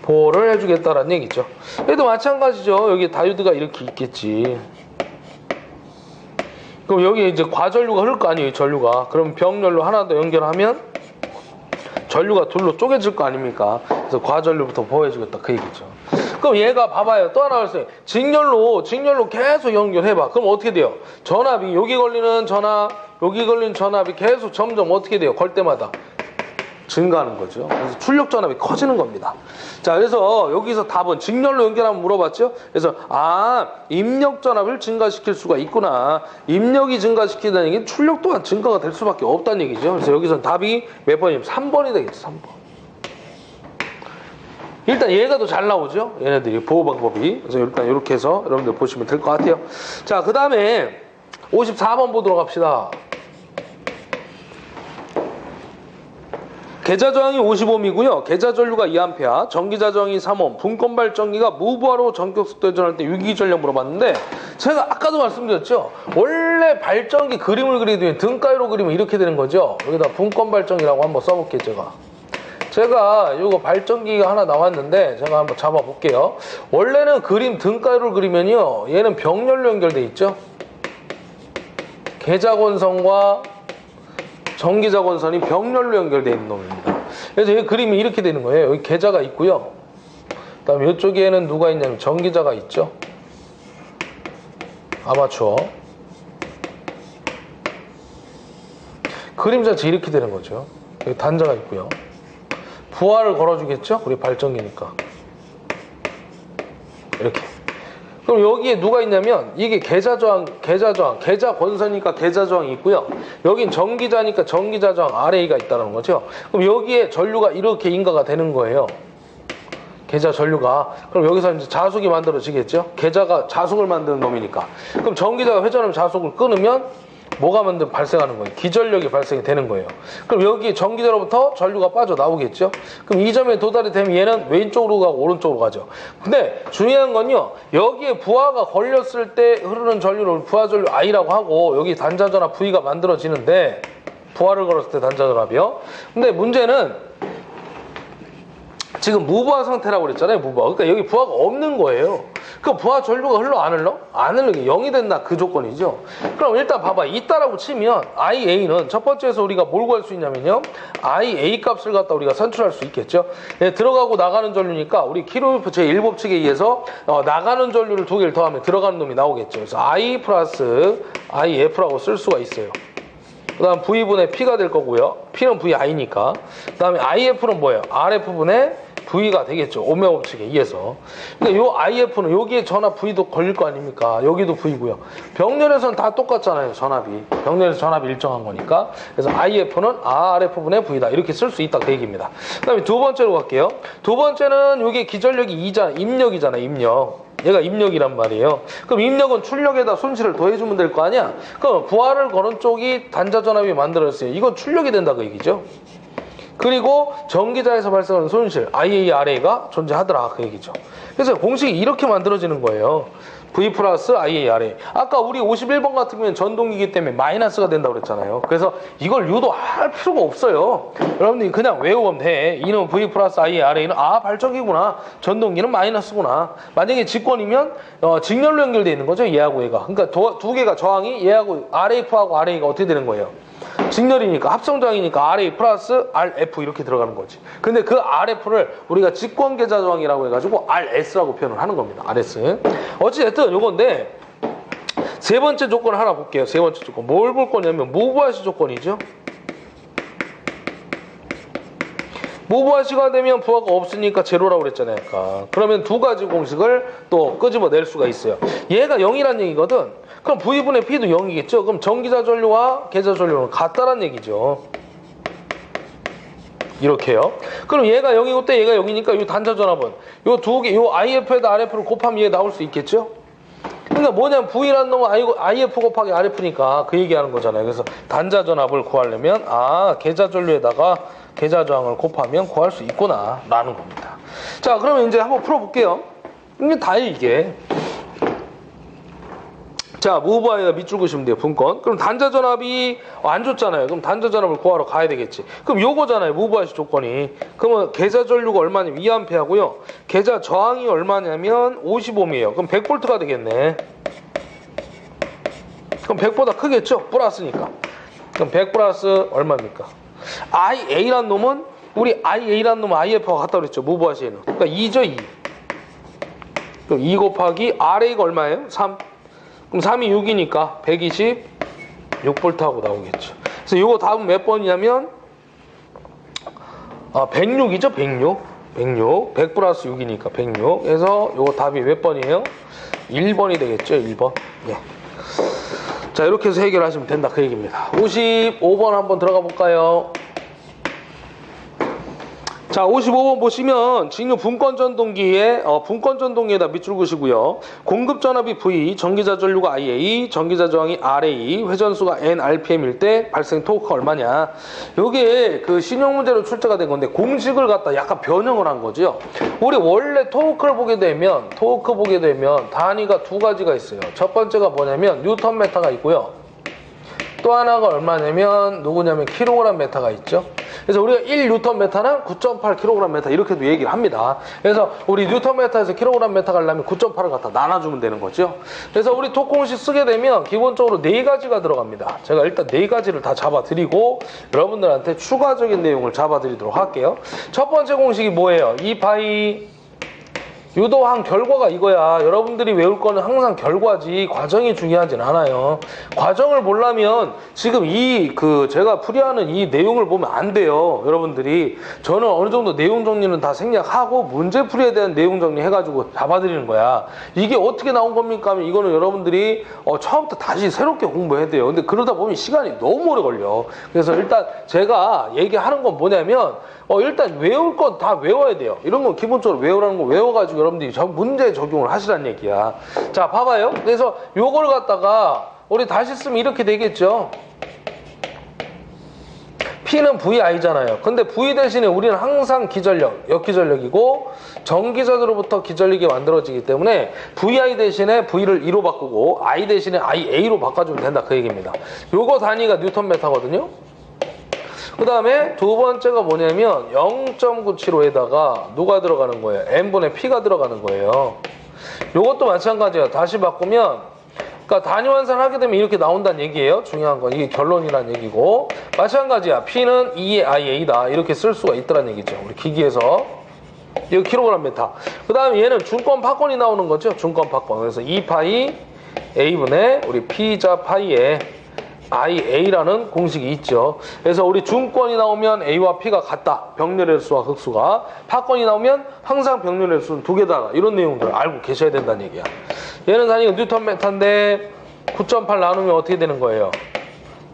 보호를 해주겠다라는 얘기죠. 얘도 마찬가지죠. 여기 다이오드가 이렇게 있겠지. 그럼 여기 이제 과전류가 흐를 거 아니에요, 전류가. 그럼 병렬로 하나 더 연결하면 전류가 둘로 쪼개질 거 아닙니까? 그래서 과전류부터 보호해주겠다 그 얘기죠. 그럼 얘가 봐봐요. 또 하나 나왔어요. 직렬로 계속 연결해봐. 그럼 어떻게 돼요? 전압이 여기 걸리는 전압이 계속 점점 어떻게 돼요? 걸 때마다 증가하는 거죠. 그래서 출력 전압이 커지는 겁니다. 자, 그래서 여기서 답은 직렬로 연결하면 물어봤죠. 그래서 입력 전압을 증가시킬 수가 있구나. 입력이 증가시키다는 얘기는 출력 또한 증가가 될 수밖에 없다는 얘기죠. 그래서 여기서 답이 몇 번이면 3번이 되겠죠. 3번. 일단 얘가 더 잘 나오죠. 얘네들이 보호 방법이. 그래서 일단 이렇게 해서 여러분들 보시면 될 것 같아요. 자, 그 다음에 54번 보도록 합시다. 계좌 저항이 55ohm이고요. 계좌 전류가 2A, 전기자 저항이 3ohm, 분권 발전기가 무부하로 전격속도에 전할 때 유기 전력 물어봤는데 제가 아까도 말씀드렸죠. 원래 발전기 그림을 그리면 등가위로 그리면 이렇게 되는 거죠. 여기다 분권 발전기라고 한번 써볼게요. 제가 이거 발전기가 하나 나왔는데 제가 한번 잡아볼게요. 원래는 그림 등가위로 그리면요. 얘는 병렬로 연결돼 있죠. 계좌권선과 전기자권선이 병렬로 연결되어 있는 놈입니다. 그래서 이 그림이 이렇게 되는 거예요. 여기 계좌가 있고요. 그 다음에 이쪽에는 누가 있냐면 전기자가 있죠. 아마추어. 그림 자체 이렇게 되는 거죠. 여기 단자가 있고요. 부하를 걸어주겠죠? 우리 발전기니까. 이렇게. 그럼 여기에 누가 있냐면 이게 계좌저항, 계좌권선이니까 계좌저항이 있고요. 여긴 전기자니까 전기자저항 RA가 있다는 거죠. 그럼 여기에 전류가 이렇게 인가가 되는 거예요. 계좌 전류가. 그럼 여기서 이제 자속이 만들어지겠죠. 계좌가 자속을 만드는 놈이니까. 그럼 전기자가 회전하면 자속을 끊으면 뭐가 발생하는 거예요? 기전력이 발생이 되는 거예요. 그럼 여기 전기자로부터 전류가 빠져나오겠죠? 그럼 이 점에 도달이 되면 얘는 왼쪽으로 가고 오른쪽으로 가죠. 근데 중요한 건요, 여기에 부하가 걸렸을 때 흐르는 전류를 부하전류 I라고 하고, 여기 단자전압 V가 만들어지는데, 부하를 걸었을 때 단자전압이요. 근데 문제는 지금 무부하 상태라고 그랬잖아요, 무부하. 그러니까 여기 부하가 없는 거예요. 그럼 부하 전류가 흘러 안 흘러? 안 흘러. 0이 된다, 그 조건이죠. 그럼 일단 봐봐. 있다라고 치면 IA는 첫 번째에서 우리가 뭘 구할 수 있냐면요, IA 값을 갖다 우리가 산출할 수 있겠죠. 네, 들어가고 나가는 전류니까 우리 키로요프 제1법칙에 의해서 나가는 전류를 두 개를 더하면 들어가는 놈이 나오겠죠. 그래서 I 플러스 IF라고 쓸 수가 있어요. 그 다음 V분의 P가 될 거고요. P는 VI니까. 그 다음에 IF는 뭐예요? RF분의 V가 되겠죠. 오메가 법칙에 의해서. 그러니까 요 IF는 여기에 전압 V도 걸릴 거 아닙니까? 여기도 V고요. 병렬에서는 다 똑같잖아요, 전압이. 병렬에서 전압이 일정한 거니까. 그래서 IF는 RF분의 V다. 이렇게 쓸 수 있다, 그 얘기입니다. 그 다음에 두 번째로 갈게요. 두 번째는 여기 기전력이 2잖아. 입력이잖아, 입력. 얘가 입력이란 말이에요. 그럼 입력은 출력에다 손실을 더해주면 될 거 아니야? 그럼 부하를 거는 쪽이 단자전압이 만들어졌어요. 이건 출력이 된다, 그 얘기죠. 그리고 전기자에서 발생하는 손실, IA, RA가 존재하더라, 그 얘기죠. 그래서 공식이 이렇게 만들어지는 거예요. V 플러스 IA, RA. 아까 우리 51번 같은 경우는 전동기기 때문에 마이너스가 된다고 그랬잖아요. 그래서 이걸 유도할 필요가 없어요. 여러분들이 그냥 외우면 돼. 이는 V 플러스 IA, RA는 발전기구나. 전동기는 마이너스구나. 만약에 직권이면 직렬로 연결되어 있는 거죠, 얘하고 얘가. 그러니까 두 개가 저항이 얘하고 RF하고 RA가 어떻게 되는 거예요? 직렬이니까, 합성저항이니까 RA 플러스 RF 이렇게 들어가는 거지. 근데 그 RF를 우리가 직권계좌 저항이라고 해가지고 RS라고 표현을 하는 겁니다. RS. 어찌됐든 요건데, 세 번째 조건 하나 볼게요. 세 번째 조건. 뭘 볼 거냐면 무부하시 조건이죠. 무부하시가 되면 부하가 없으니까 제로라고 그랬잖아요, 아까. 그러면 두 가지 공식을 또 끄집어낼 수가 있어요. 얘가 0이란 얘기거든. 그럼 V분의 P도 0이겠죠. 그럼 전기자 전류와 계자 전류는 같다란 얘기죠. 이렇게요. 그럼 얘가 0이고 때 얘가 0이니까 이 단자 전압은 요 두 개, 요 IF에다 RF를 곱하면 얘 나올 수 있겠죠. 그러니까 뭐냐면 V라는 놈은 IF 곱하기 RF니까 그 얘기하는 거잖아요. 그래서 단자 전압을 구하려면 계자 전류에다가 계자 저항을 곱하면 구할 수 있구나 라는 겁니다. 자, 그러면 이제 한번 풀어볼게요. 이게 다예요, 이게. 자, 무부하에다 밑줄 그시면 돼요, 분권. 그럼 단자 전압이 안 줬잖아요. 그럼 단자 전압을 구하러 가야 되겠지. 그럼 요거잖아요, 무부하시 조건이. 그러면 계자 전류가 얼마냐면 2A하고요. 계자 저항이 얼마냐면 50Ohm이에요. 그럼 100V가 되겠네. 그럼 100보다 크겠죠? 플러스니까. 그럼 100 플러스 얼마입니까? IA란 놈은 우리 IA란 놈은 IF와 같다고 그랬죠, 무부하시에는. 그러니까 2죠, 2. 그럼 2 곱하기 RA가 얼마예요? 3. 그럼 3이 6이니까 126V하고 나오겠죠. 그래서 이거 답은 몇 번이냐면 106이죠, 106. 100 플러스 6이니까 106. 그래서 이거 답이 몇 번이에요? 1번이 되겠죠, 1번. 예. 자, 이렇게 해서 해결하시면 된다, 그 얘기입니다. 55번 한번 들어가 볼까요? 자, 55번 보시면 직류 분권전동기에 분권전동기에다 밑줄 그시고요. 공급전압이 V, 전기자 전류가 IA, 전기자 저항이 RA, 회전수가 N RPM일 때 발생 토크가 얼마냐. 요게 그 신용 문제로 출제가 된 건데 공식을 갖다 약간 변형을 한 거죠. 우리 원래 토크를 보게 되면 단위가 두 가지가 있어요. 첫 번째가 뭐냐면 뉴턴메타가 있고요. 또 하나가 얼마냐면 누구냐면 킬로그램 메타가 있죠. 그래서 우리가 1뉴턴메타는 9.8kg 메타 이렇게도 얘기를 합니다. 그래서 우리 뉴턴메타에서 킬로그램 메타 가려면 9.8을 갖다 나눠주면 되는 거죠. 그래서 우리 토 공식 쓰게 되면 기본적으로 4가지가 들어갑니다. 제가 일단 4가지를 다 잡아드리고 여러분들한테 추가적인 내용을 잡아드리도록 할게요. 첫 번째 공식이 뭐예요? 2파이 유도한 결과가 이거야. 여러분들이 외울 거는 항상 결과지 과정이 중요하진 않아요. 과정을 보려면 지금 제가 풀이하는 이 내용을 보면 안 돼요. 여러분들이. 저는 어느 정도 내용 정리는 다 생략하고 문제 풀이에 대한 내용 정리 해가지고 잡아드리는 거야. 이게 어떻게 나온 겁니까 하면 이거는 여러분들이 처음부터 다시 새롭게 공부해야 돼요. 근데 그러다 보면 시간이 너무 오래 걸려. 그래서 일단 제가 얘기하는 건 뭐냐면 일단 외울 건 다 외워야 돼요. 이런 건 기본적으로 외우라는 거 외워가지고 여러분들이 문제 적용을 하시라는 얘기야. 자, 봐봐요. 그래서 요걸 갖다가 우리 다시 쓰면 이렇게 되겠죠. P는 VI잖아요. 근데 V 대신에 우리는 항상 기전력, 역기전력이고 전기전으로부터 기전력이 만들어지기 때문에 VI 대신에 V를 2로 바꾸고 I 대신에 IA로 바꿔주면 된다 그 얘기입니다. 요거 단위가 뉴턴메타거든요. 그 다음에 두 번째가 뭐냐면 0.975에다가 누가 들어가는 거예요? N분의 P가 들어가는 거예요. 요것도 마찬가지예요. 다시 바꾸면 그러니까 단위 환산하게 되면 이렇게 나온다는 얘기예요. 중요한 건 이게 결론이란 얘기고 마찬가지야. P는 2의 IA다. 이렇게 쓸 수가 있다는 얘기죠. 우리 기기에서. 이거 킬로그램 메타. 그 다음에 얘는 중권 파권이 나오는 거죠. 중권 파권. 그래서 2파이 A분의 우리 P자 파이에 IA라는 공식이 있죠. 그래서 우리 중권이 나오면 A와 P가 같다. 병렬의 수와 흑수가. 파권이 나오면 항상 병렬의 수는 두 개다. 이런 내용들을 알고 계셔야 된다는 얘기야. 얘는 단위가 뉴턴메타인데 9.8 나누면 어떻게 되는 거예요?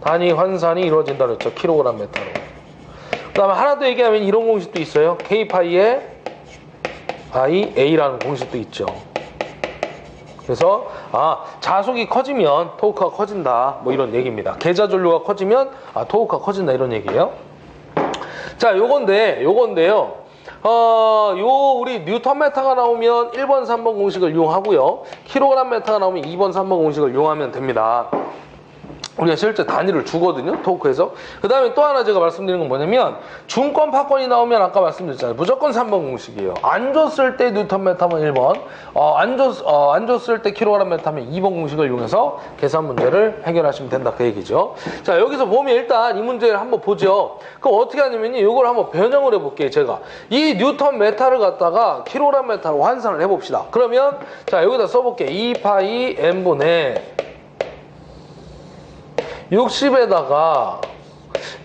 단위 환산이 이루어진다 그랬죠. 킬로그램 메타로. 그 다음에 하나 더 얘기하면 이런 공식도 있어요. K파이에 IA라는 공식도 있죠. 그래서 자속이 커지면 토크가 커진다 뭐 이런 얘기입니다. 계좌 전류가 커지면 토크가 커진다 이런 얘기예요. 자, 요건데요. 우리 뉴턴 메타가 나오면 1번, 3번 공식을 이용하고요. 킬로그램 메타가 나오면 2번, 3번 공식을 이용하면 됩니다. 우리가 실제 단위를 주거든요. 토크에서. 그 다음에 또 하나 제가 말씀드리는 건 뭐냐면 중권 파권이 나오면 아까 말씀드렸잖아요. 무조건 3번 공식이에요. 안 줬을 때 뉴턴 메타면 1번, 안 줬을 때 킬로그램 메타면 2번 공식을 이용해서 계산 문제를 해결하시면 된다 그 얘기죠. 자, 여기서 보면 일단 이 문제를 한번 보죠. 그럼 어떻게 하냐면요. 이걸 한번 변형을 해볼게요. 제가 이 뉴턴 메타를 갖다가 킬로그램 메타로 환산을 해봅시다. 그러면 자, 여기다 써볼게요. 2파이 n분의 60에다가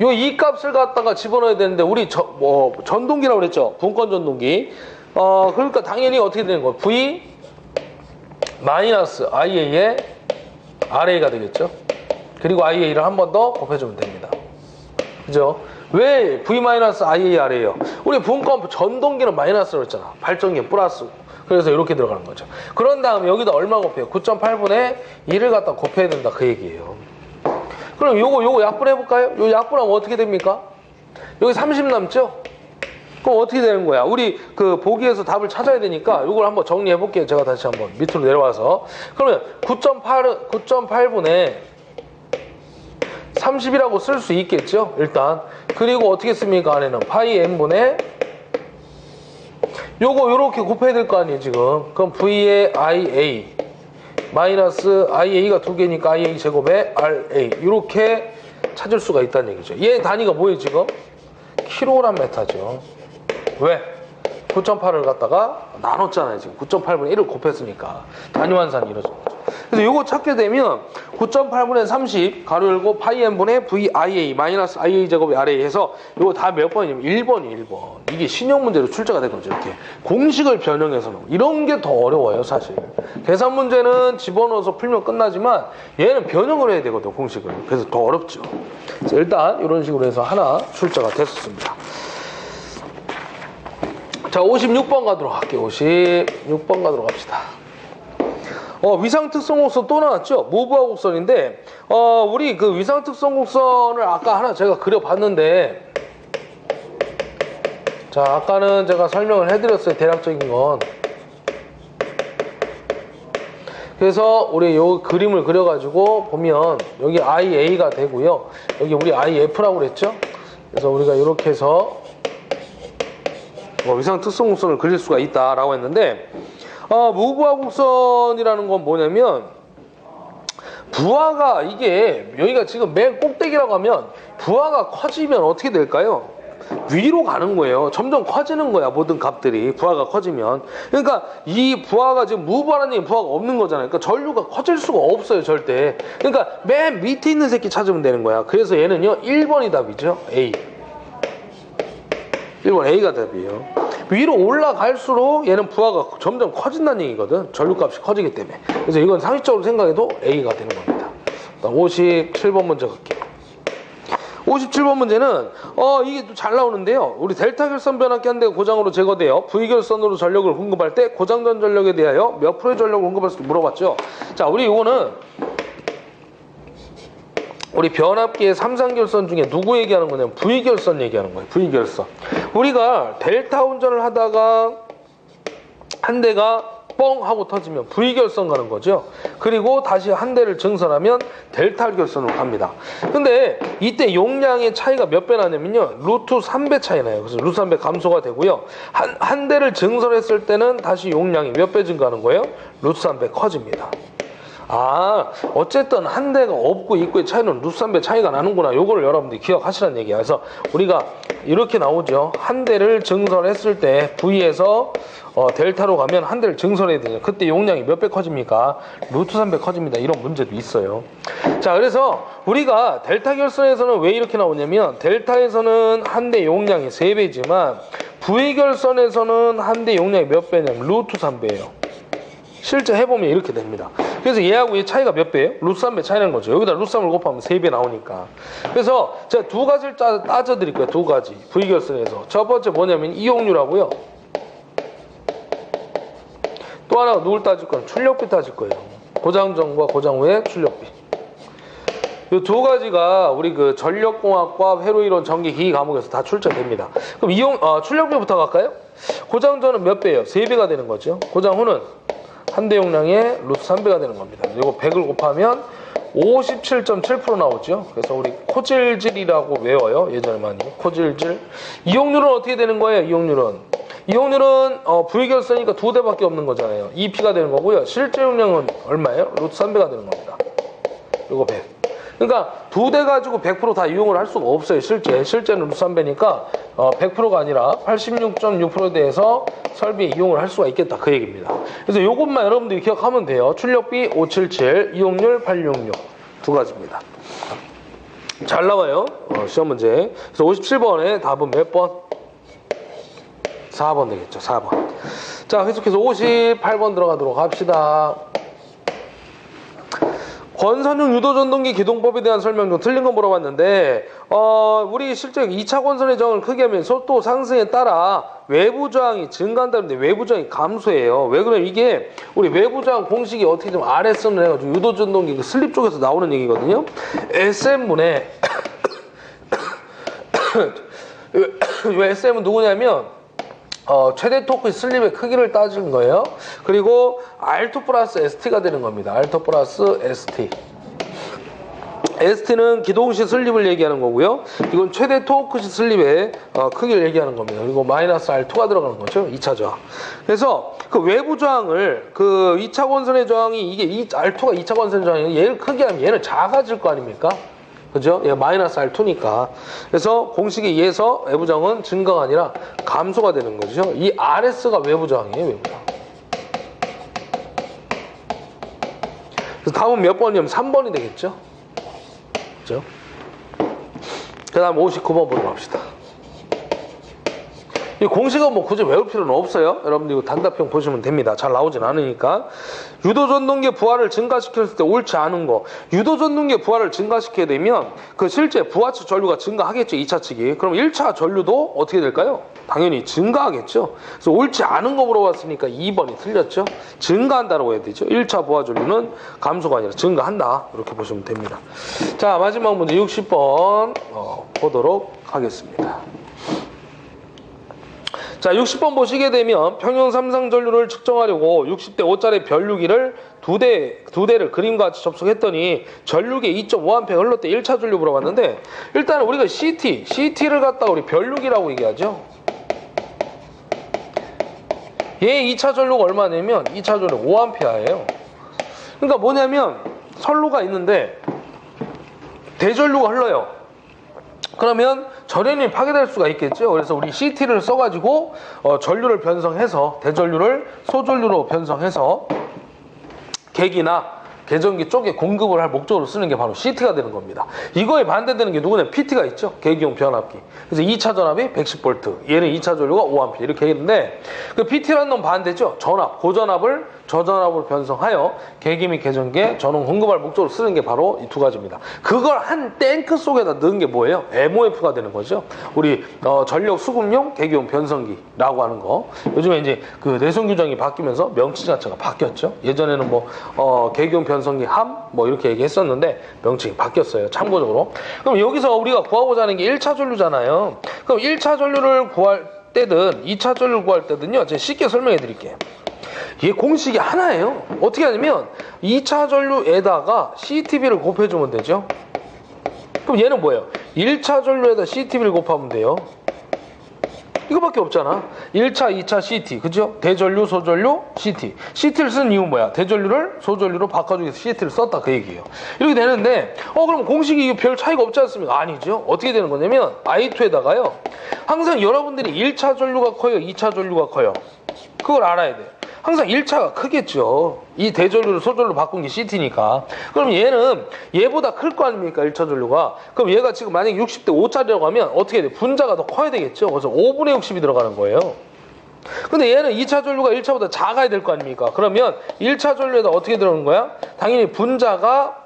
요 이 값을 갖다가 집어넣어야 되는데 우리 전동기라고 그랬죠. 분권 전동기. 그러니까 당연히 어떻게 되는 거예요? V 마이너스 IA의 RA가 되겠죠. 그리고 IA를 한 번 더 곱해주면 됩니다. 그죠? 왜 V 마이너스 IA RA예요? 우리 분권 전동기는 마이너스로 했잖아. 발전기는 플러스고. 그래서 이렇게 들어가는 거죠. 그런 다음에 여기다 얼마 곱해요? 9.8분의 1을 갖다 곱해야 된다 그 얘기예요. 그럼 요거 약분해볼까요? 요 약분하면 어떻게 됩니까? 여기 30 남죠? 그럼 어떻게 되는 거야? 우리 그 보기에서 답을 찾아야 되니까 요걸 한번 정리해볼게요. 제가 다시 한번 밑으로 내려와서. 그러면 9.8분의 30이라고 쓸 수 있겠죠? 일단. 그리고 어떻게 씁니까? 안에는 파이 n분의 요거 요렇게 곱해야 될 거 아니에요, 지금. 그럼 V의 IA 마이너스 IA가 두 개니까 IA 제곱에 RA 이렇게 찾을 수가 있다는 얘기죠. 얘 단위가 뭐예요 지금? 킬로그램 메타죠. 왜? 9.8을 갖다가 나눴잖아요. 지금 9.8분의 1을 곱했으니까 단위 환산이 이루어진 거죠. 그래서 요거 찾게 되면 9.8분의 30 가로 열고 파이 n분의 VIA 마이너스 IA 제곱의 RA 해서 요거 다 몇 번이냐면 1번이 1번. 이게 신형 문제로 출제가 된 거죠. 이렇게 공식을 변형해서 이런 게 더 어려워요 사실. 계산 문제는 집어넣어서 풀면 끝나지만 얘는 변형을 해야 되거든요 공식을. 그래서 더 어렵죠. 그래서 일단 이런 식으로 해서 하나 출제가 됐었습니다. 자, 56번 가도록 할게요. 56번 가도록 합시다. 위상특성 곡선 또 나왔죠? 모브화 곡선인데, 우리 그 위상특성 곡선을 아까 하나 제가 그려봤는데, 자, 아까는 제가 설명을 해드렸어요. 대략적인 건. 그래서 우리 요 그림을 그려가지고 보면, 여기 IA가 되고요. 여기 우리 IF라고 그랬죠? 그래서 우리가 이렇게 해서, 위상 특성 곡선을 그릴 수가 있다라고 했는데 무부하 곡선이라는 건 뭐냐면 부하가 이게 여기가 지금 맨 꼭대기라고 하면 부하가 커지면 어떻게 될까요? 위로 가는 거예요. 점점 커지는 거야 모든 값들이 부하가 커지면. 그러니까 이 부하가 지금 무부하라는 얘기는 부하가 없는 거잖아요. 그러니까 전류가 커질 수가 없어요 절대. 그러니까 맨 밑에 있는 새끼 찾으면 되는 거야. 그래서 얘는요 1번이 답이죠. A 1번 A가 답이에요. 위로 올라갈수록 얘는 부하가 점점 커진다는 얘기거든. 전류값이 커지기 때문에. 그래서 이건 상식적으로 생각해도 A가 되는 겁니다. 57번 문제 갈게요. 57번 문제는 이게 또 잘 나오는데요. 우리 델타 결선 변압기 한 대가 고장으로 제거되어 V 결선으로 전력을 공급할 때 고장전 전력에 대하여 몇 프로의 전력을 공급할 수 물어봤죠. 자, 우리 이거는 우리 변압기의 삼상결선 중에 누구 얘기하는 거냐면 V결선 얘기하는 거예요. V결선. 우리가 델타 운전을 하다가 한 대가 뻥 하고 터지면 V결선 가는 거죠. 그리고 다시 한 대를 증설하면 델타 결선으로 갑니다. 근데 이때 용량의 차이가 몇 배 나냐면요. 루트 3배 차이 나요. 그래서 루트 3배 감소가 되고요. 한 대를 증설했을 때는 다시 용량이 몇 배 증가하는 거예요? 루트 3배 커집니다. 아, 어쨌든 한 대가 없고 있고의 차이는 루트 3배 차이가 나는구나. 요거를 여러분들이 기억하시라는 얘기야. 그래서 우리가 이렇게 나오죠. 한 대를 증설했을 때 V에서 델타로 가면 한 대를 증설해야 되죠. 그때 용량이 몇 배 커집니까? 루트 3배 커집니다. 이런 문제도 있어요. 자, 그래서 우리가 델타 결선에서는 왜 이렇게 나오냐면 델타에서는 한 대 용량이 3배지만 V 결선에서는 한 대 용량이 몇 배냐면 루트 3배예요. 실제 해보면 이렇게 됩니다. 그래서 얘하고 얘 차이가 몇 배예요? 루트 3배 차이 나는 거죠. 여기다 루트 3을 곱하면 3배 나오니까. 그래서 제가 두 가지를 따져드릴 거예요. 두 가지. V결선에서. 첫 번째 뭐냐면 이용률하고요. 또 하나가 누굴 따질 거예요? 출력비 따질 거예요. 고장 전과 고장 후의 출력비. 이 두 가지가 우리 그 전력공학과 회로이론 전기기기 과목에서 다 출제됩니다. 그럼 출력비부터 갈까요? 고장 전은 몇 배예요? 3배가 되는 거죠. 고장 후는 한 대 용량의 루트 3배가 되는 겁니다. 그리고 100을 곱하면 57.7% 나오죠. 그래서 우리 코질질이라고 외워요. 예전에 많이. 코질질. 이용률은 어떻게 되는 거예요? 이용률은 V결선이니까 2대밖에 없는 거잖아요. 2P가 되는 거고요. 실제 용량은 얼마예요? 루트 3배가 되는 겁니다. 이거 100. 그러니까 2대 가지고 100% 다 이용을 할 수가 없어요. 실제는 루트 3배니까 100%가 아니라 86.6%대에서 설비에 이용을 할 수가 있겠다. 그 얘기입니다. 그래서 이것만 여러분들이 기억하면 돼요. 출력비 577, 이용률 866. 두 가지입니다. 잘 나와요. 시험 문제. 그래서 57번에 답은 몇 번? 4번 되겠죠. 4번. 자, 계속해서 58번 들어가도록 합시다. 권선용 유도전동기 기동법에 대한 설명 중 틀린 거 물어봤는데 우리 실제 2차 권선의 저항을 크게 하면 속도 상승에 따라 외부 저항이 증가한다는데 외부 저항이 감소해요. 왜 그러면 이게 우리 외부 저항 공식이 어떻게 좀 RS는 해가지고 유도전동기 그 슬립 쪽에서 나오는 얘기거든요. SM문에 이 SM은 누구냐면 최대 토크 슬립의 크기를 따진 거예요. 그리고 R2 플러스 ST가 되는 겁니다. R2 플러스 ST. ST는 기동시 슬립을 얘기하는 거고요. 이건 최대 토크시 슬립의 크기를 얘기하는 겁니다. 그리고 마이너스 R2가 들어가는 거죠. 2차 저항. 그래서 그 외부 저항을 그 2차 권선의 저항이 이게 R2가 2차 권선의 저항이 얘를 크게 하면 얘는 작아질 거 아닙니까? 그죠? 얘 마이너스 R2니까. 그래서 공식에 의해서 외부 저항은 증가가 아니라 감소가 되는 거죠. 이 RS가 외부 저항이에요, 외부 저항. 그래서 다음은 몇 번이냐면 3번이 되겠죠? 그죠? 그 다음 59번 보도록 합시다. 이 공식은 뭐 굳이 외울 필요는 없어요. 여러분들 이거 단답형 보시면 됩니다. 잘 나오진 않으니까. 유도전동기의 부하를 증가시켰을 때 옳지 않은 거. 유도전동기의 부하를 증가시켜야 되면 그 실제 부하측 전류가 증가하겠죠. 2차 측이. 그럼 1차 전류도 어떻게 될까요? 당연히 증가하겠죠. 그래서 옳지 않은 거 물어봤으니까 2번이 틀렸죠. 증가한다고 해야 되죠. 1차 부하 전류는 감소가 아니라 증가한다. 이렇게 보시면 됩니다. 자, 마지막 문제 60번 보도록 하겠습니다. 자, 60번 보시게 되면 평형 삼상 전류를 측정하려고 60대 5짜리 변류기를 두 대를 그림과 같이 접속했더니 전류계 2.5A 흘렀대. 1차 전류 물어봤는데 일단 우리가 CT를 갖다가 우리 변류기라고 얘기하죠. 얘 2차 전류가 얼마냐면 2차 전류 5A예요. 그러니까 뭐냐면 선로가 있는데 대전류가 흘러요. 그러면 절연이 파괴될 수가 있겠죠. 그래서 우리 CT를 써가지고 전류를 변성해서 대전류를 소전류로 변성해서 객이나 개전기 쪽에 공급을 할 목적으로 쓰는 게 바로 CT가 되는 겁니다. 이거에 반대되는 게 누구냐? PT가 있죠. 계기용 변압기. 그래서 2차 전압이 110V, 얘는 2차 전류가 5A 이렇게 했는데 그 PT라는 건 반대죠. 전압, 고전압을 저전압으로 변성하여 계기 및 개전기에 전원 공급할 목적으로 쓰는 게 바로 이 두 가지입니다. 그걸 한 탱크 속에다 넣은 게 뭐예요? MOF가 되는 거죠. 우리 전력 수급용 계기용 변성기라고 하는 거. 요즘에 이제 그 내선 규정이 바뀌면서 명칭 자체가 바뀌었죠. 예전에는 뭐 계기용 변성기 함 뭐 이렇게 얘기했었는데 명칭이 바뀌었어요. 참고적으로. 그럼 여기서 우리가 구하고자 하는 게 1차 전류잖아요. 그럼 1차 전류를 구할 때든 2차 전류를 구할 때든요. 제가 쉽게 설명해 드릴게요. 이게 공식이 하나예요. 어떻게 하냐면 2차 전류에다가 CTB를 곱해주면 되죠. 그럼 얘는 뭐예요? 1차 전류에다 CTB를 곱하면 돼요. 이거밖에 없잖아. 1차, 2차 CT, 그죠? 대전류, 소전류, CT. CT를 쓴 이유는 뭐야? 대전류를 소전류로 바꿔주기 위해서 CT를 썼다, 그 얘기예요. 이렇게 되는데, 그럼 공식이 별 차이가 없지 않습니까? 아니죠. 어떻게 되는 거냐면, I2에다가요. 항상 여러분들이 1차 전류가 커요, 2차 전류가 커요. 그걸 알아야 돼. 항상 1차가 크겠죠. 이 대전류를 소전류로 바꾼 게 CT니까. 그럼 얘는 얘보다 클 거 아닙니까? 1차 전류가. 그럼 얘가 지금 만약에 60대 5짜리라고 하면 어떻게 돼? 분자가 더 커야 되겠죠. 그래서 5분의 60이 들어가는 거예요. 근데 얘는 2차 전류가 1차보다 작아야 될 거 아닙니까? 그러면 1차 전류에다 어떻게 들어가는 거야? 당연히 분자가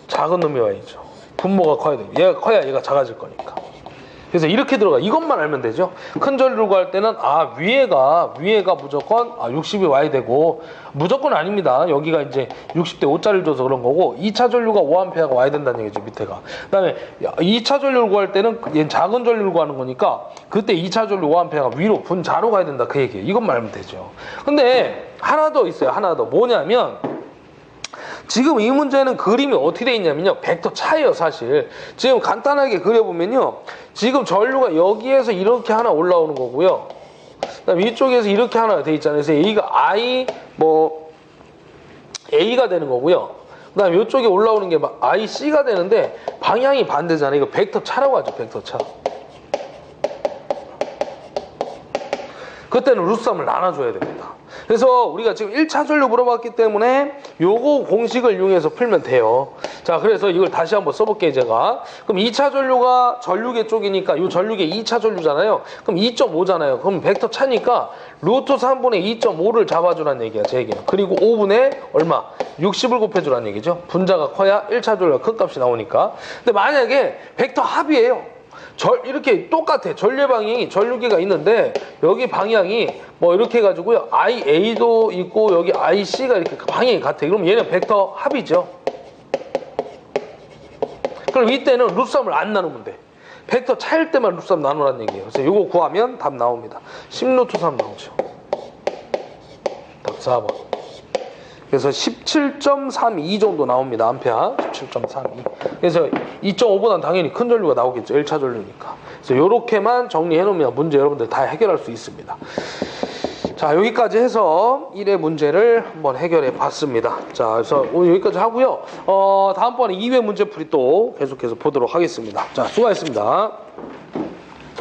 작은 놈이 와야죠. 분모가 커야 돼. 얘가 커야 얘가 작아질 거니까. 그래서 이렇게 들어가. 이것만 알면 되죠. 큰 전류를 구할 때는 위에가 무조건 60이 와야 되고, 무조건 아닙니다. 여기가 이제 60대 5짜리를 줘서 그런 거고, 2차 전류가 5A가 와야 된다는 얘기죠, 밑에가. 그다음에 2차 전류를 구할 때는 얘는 작은 전류를 구하는 거니까 그때 2차 전류 5A가 위로 분자로 가야 된다, 그 얘기예요. 이것만 알면 되죠. 근데 하나 더 있어요. 하나 더. 뭐냐면 지금 이 문제는 그림이 어떻게 돼 있냐면요. 벡터 차예요, 사실. 지금 간단하게 그려보면요. 지금 전류가 여기에서 이렇게 하나 올라오는 거고요. 그다음에 이쪽에서 이렇게 하나 돼 있잖아요. 그래서 A가 A가 되는 거고요. 그다음에 이쪽에 올라오는 게 막 IC가 되는데 방향이 반대잖아요. 이거 벡터 차라고 하죠, 벡터 차. 그때는 루트삼을 나눠줘야 됩니다. 그래서 우리가 지금 1차 전류 물어봤기 때문에 요거 공식을 이용해서 풀면 돼요. 자, 그래서 이걸 다시 한번 써볼게요, 제가. 그럼 2차 전류가 전류계 쪽이니까 요 전류계 2차 전류잖아요. 그럼 2.5잖아요. 그럼 벡터 차니까 루트 3분의 2.5를 잡아주라는 얘기야, 제 얘기는. 그리고 5분의 얼마? 60을 곱해주라는 얘기죠. 분자가 커야 1차 전류가 큰 값이 나오니까. 근데 만약에 벡터 합이에요. 이렇게 똑같아. 전류 방향이 전류기가 있는데 여기 방향이 뭐 이렇게 해가지고요. IA도 있고 여기 IC가 이렇게 방향이 같아. 그럼 얘는 벡터 합이죠. 그럼 이때는 루트3을 안 나누면 돼. 벡터 차일 때만 루트3 나누라는 얘기예요. 그래서 이거 구하면 답 나옵니다. 10루트3 나오죠. 답 4번. 그래서 17.32 정도 나옵니다. 암페어 17.32. 그래서 2.5보다는 당연히 큰 전류가 나오겠죠. 1차 전류니까. 그래서 이렇게만 정리해 놓으면 문제 여러분들 다 해결할 수 있습니다. 자, 여기까지 해서 1회 문제를 한번 해결해 봤습니다. 자, 그래서 오늘 여기까지 하고요. 다음번에 2회 문제풀이 또 계속해서 보도록 하겠습니다. 자, 수고하셨습니다.